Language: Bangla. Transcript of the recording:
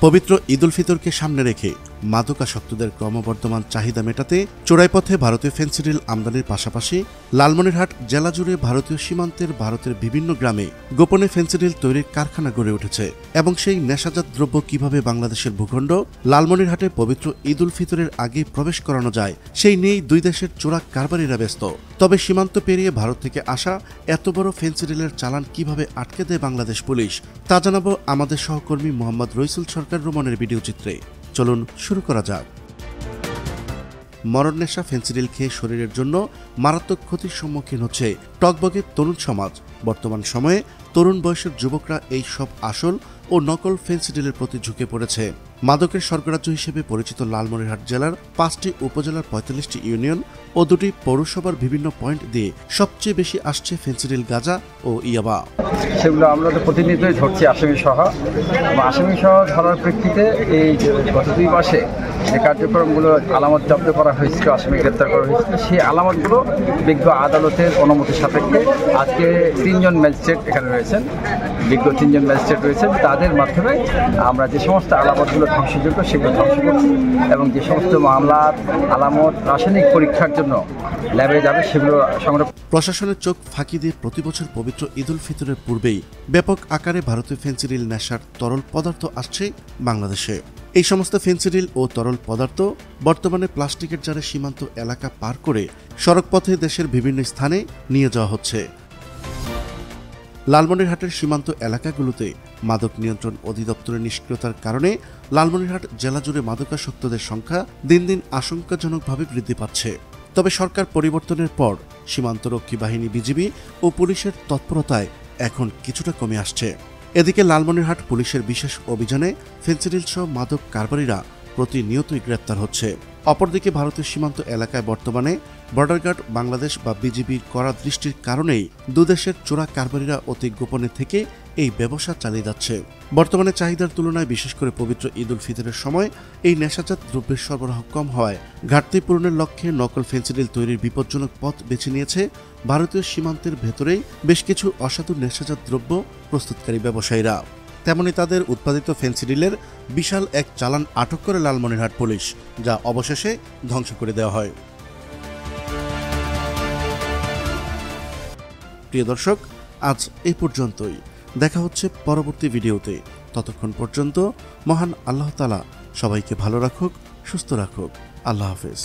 পবিত্র ঈদ উল ফিতরকে সামনে রেখে মাদকাসক্তদের ক্রমবর্ধমান চাহিদা মেটাতে চোরাইপথে ভারতীয় ফেনসিডিল আমদানির পাশাপাশি লালমনিরহাট জেলা জুড়ে ভারতীয় সীমান্তের ভারতের বিভিন্ন গ্রামে গোপনে ফেনসিডিল তৈরির কারখানা গড়ে উঠেছে এবং সেই নেশাজাত দ্রব্য কিভাবে বাংলাদেশের ভূখণ্ড লালমনিরহাটে পবিত্র ঈদ উল ফিতরের আগে প্রবেশ করানো যায় সেই নিয়েই দুই দেশের চোরা কারবারিরা ব্যস্ত। তবে সীমান্ত পেরিয়ে ভারত থেকে আসা এত বড় ফেনসিডিলের চালান কিভাবে আটকে দেয় বাংলাদেশ পুলিশ তা জানাবো আমাদের সহকর্মী মোহাম্মদ রইসুল সরকার রুমনের ভিডিও চিত্রে। চলুন শুরু করা যাক। মরণ নেশা ফেনসিডিল খেয়ে শরীরের জন্য মারাত্মক ক্ষতির সম্মুখীন হচ্ছে টগবগে তরুণ সমাজ। বর্তমান সময়ে তরুণ বয়সের যুবকরা এই সব আসল ও নকল ফেনসিডিলের প্রতি ঝুঁকে পড়েছে। মাদকের স্বর্গরাজ্য হিসেবে পরিচিত লালমনিরহাট জেলার ৫টি উপজেলার ৪৫টি ইউনিয়ন ও ২টি পৌরসভার বিভিন্ন পয়েন্ট দিয়ে সবচেয়ে বেশি আসছে ফেনসিডিল, গাঁজা ও ইয়াবা। সেগুলো আমরা তো প্রতিনিয়তই ধরছি আসামি সহ ধরার প্রেক্ষিতে এই গত ২ মাসে যে কার্যক্রমগুলো আলামত জব্দ করা হয়েছিল, আসামি গ্রেপ্তার করা হয়েছিল, সেই আলামতগুলো বিজ্ঞ আদালতের অনুমতি সাপেক্ষে আজকে ৩ জন ম্যাজিস্ট্রেট এখানে রয়েছেন, বিজ্ঞ ৩ জন ম্যাজিস্ট্রেট রয়েছেন। তাদের মাধ্যমে আমরা যে সমস্ত আলামতগুলো ধ্বংসযোগ্য সেগুলো ধ্বংস করছি এবং যে সমস্ত মামলার আলামত রাসায়নিক পরীক্ষার জন্য ল্যাবে যাবে সেগুলো সংগ্রহ। প্রশাসনের চোখ ফাঁকি দিয়ে প্রতি বছর পবিত্র ঈদ উল ফিতরের পূর্বেই ব্যাপক আকারে ভারতীয় ফেনসিডিল নেশার তরল পদার্থ আসছে বাংলাদেশে। এই সমস্ত ফেনসিডিল ও তরল পদার্থ বর্তমানে প্লাস্টিকের জারে সীমান্ত এলাকা পার করে সড়কপথে দেশের বিভিন্ন স্থানে নিয়ে যাওয়া হচ্ছে। লালমনিরহাটের সীমান্ত এলাকাগুলোতে মাদক নিয়ন্ত্রণ অধিদপ্তরের নিষ্ক্রিয়তার কারণে লালমনিরহাট জেলা জুড়ে মাদকাসক্তদের সংখ্যা দিন দিন আশঙ্কাজনকভাবে বৃদ্ধি পাচ্ছে। তবে সরকার পরিবর্তনের পর সীমান্তরক্ষী বাহিনী, বিজিবি ও পুলিশের তৎপরতায় এখন কিছুটা কমে আসছে। এদিকে লালমনিরহাট পুলিশের বিশেষ অভিযানে ফেনসিডিল সহ মাদক কারবারিরা প্রতিনিয়তই গ্রেপ্তার হচ্ছে। অপরদিকে ভারতীয় সীমান্ত এলাকায় বর্তমানে বর্ডার গার্ড বাংলাদেশ বা বিজিবির কড়া দৃষ্টির কারণেই দুদেশের চোরা কারবারিরা অতি গোপনে থেকে এই ব্যবসা চালিয়ে যাচ্ছে। বর্তমানে চাহিদার তুলনায় বিশেষ করে পবিত্র ঈদ উল ফিতরের সময় এই নেশাজাত দ্রব্যের সরবরাহ কম হওয়ায় ঘাটতি পূরণের লক্ষ্যে নকল ফেনসিডিল তৈরির বিপজ্জনক পথ বেছে নিয়েছে ভারতীয় সীমান্তের ভেতরেই বেশ কিছু অসাধু নেশাজাত দ্রব্য প্রস্তুতকারী ব্যবসায়ীরা। তেমনি তাদের উৎপাদিত ফেনসিডিলের বিশাল এক চালান আটক করে লালমনিরহাট পুলিশ, যা অবশেষে ধ্বংস করে দেওয়া হয়। প্রিয় দর্শক, আজ এই পর্যন্তই। দেখা হচ্ছে পরবর্তী ভিডিওতে। ততক্ষণ পর্যন্ত মহান আল্লাহ তাআলা সবাইকে ভালো রাখুক, সুস্থ রাখুক। আল্লাহ হাফেজ।